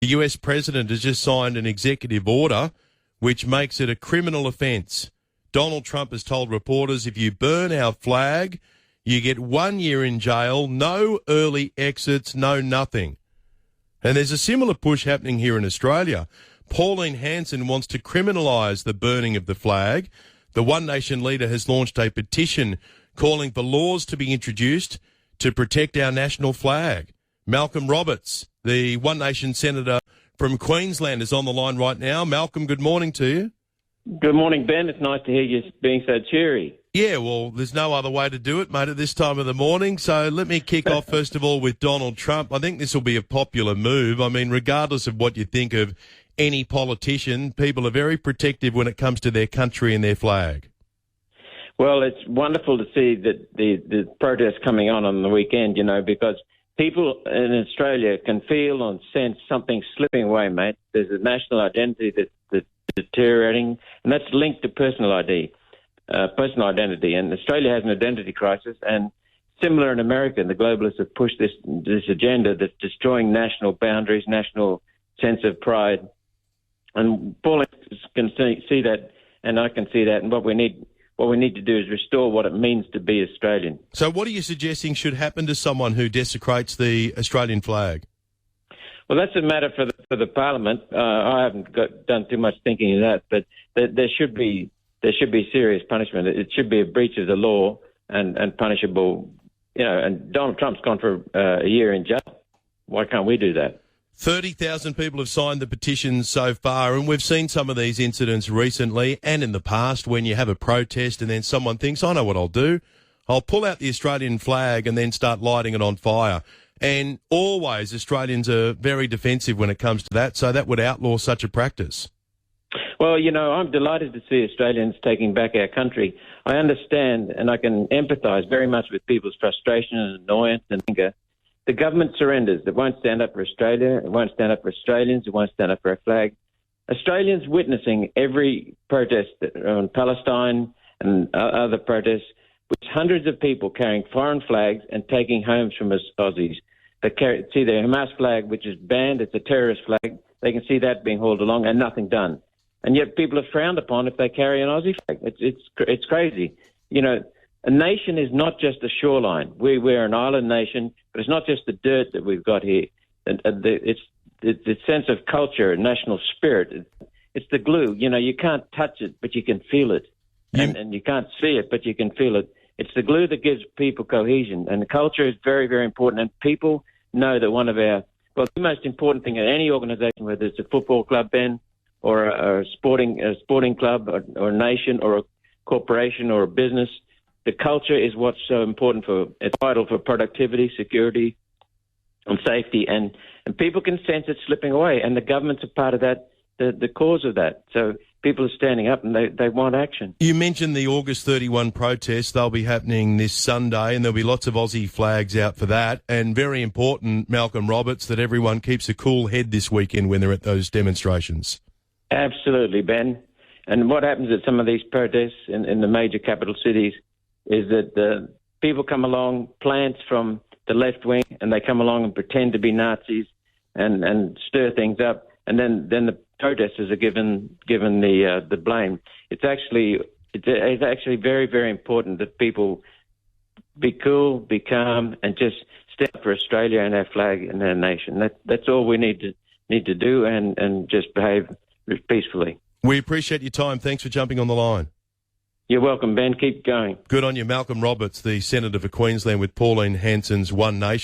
The US president has just signed an executive order which makes it a criminal offence. Donald Trump has told reporters, if you burn our flag, you get 1 year in jail, no early exits, no nothing. And there's a similar push happening here in Australia. Pauline Hanson wants to criminalise the burning of the flag. The One Nation leader has launched a petition calling for laws to be introduced to protect our national flag. Malcolm Roberts, the One Nation senator from Queensland, is on the line right now. Malcolm, good morning to you. Good morning, Ben. It's nice to hear you being so cheery. Yeah, well, there's no other way to do it, mate, at this time of the morning. So let me kick off, first of all, with Donald Trump. I think this will be a popular move. I mean, regardless of what you think of any politician, people are very protective when it comes to their country and their flag. Well, it's wonderful to see that the protests coming on the weekend, because people in Australia can feel and sense something slipping away, mate. There's a national identity that's deteriorating, and that's linked to personal identity. And Australia has an identity crisis, and similar in America, the globalists have pushed this agenda that's destroying national boundaries, national sense of pride. And Pauline can see that, and I can see that, and what we need to do is restore what it means to be Australian. So what are you suggesting should happen to someone who desecrates the Australian flag? Well, that's a matter for the Parliament. I haven't done too much thinking of that, but there should be serious punishment. It should be a breach of the law and punishable. And Donald Trump's gone for a year in jail. Why can't we do that? 30,000 people have signed the petition so far, and we've seen some of these incidents recently and in the past when you have a protest and then someone thinks, I know what I'll do. I'll pull out the Australian flag and then start lighting it on fire. And always Australians are very defensive when it comes to that, so that would outlaw such a practice. Well, I'm delighted to see Australians taking back our country. I understand and I can empathise very much with people's frustration and annoyance and anger. The government surrenders. It won't stand up for Australia. It won't stand up for Australians. It won't stand up for our flag. Australians witnessing every protest on Palestine and other protests, with hundreds of people carrying foreign flags and taking homes from us Aussies. They see the Hamas flag, which is banned. It's a terrorist flag. They can see that being hauled along and nothing done. And yet people are frowned upon if they carry an Aussie flag. It's crazy. A nation is not just a shoreline. We're an island nation, but it's not just the dirt that we've got here. It's the sense of culture and national spirit. It's the glue. You can't touch it, but you can feel it. And you can't see it, but you can feel it. It's the glue that gives people cohesion. And the culture is very, very important. And people know that the most important thing in any organisation, whether it's a football club, Ben, or a sporting club, or a nation, or a corporation, or a business, the culture is what's so important it's vital for productivity, security, and safety. And people can sense it slipping away. And the government's a part of that, the cause of that. So people are standing up and they want action. You mentioned the August 31 protests. They'll be happening this Sunday, and there'll be lots of Aussie flags out for that. And very important, Malcolm Roberts, that everyone keeps a cool head this weekend when they're at those demonstrations. Absolutely, Ben. And what happens at some of these protests in the major capital cities is that people come along, plants from the left wing, and they come along and pretend to be Nazis and stir things up, and then the protesters are given the blame. It's actually very, very important that people be cool, be calm, and just stand up for Australia and our flag and our nation. That's all we need to do, and just behave peacefully. We appreciate your time. Thanks for jumping on the line. You're welcome, Ben. Keep going. Good on you, Malcolm Roberts, the Senator for Queensland with Pauline Hanson's One Nation.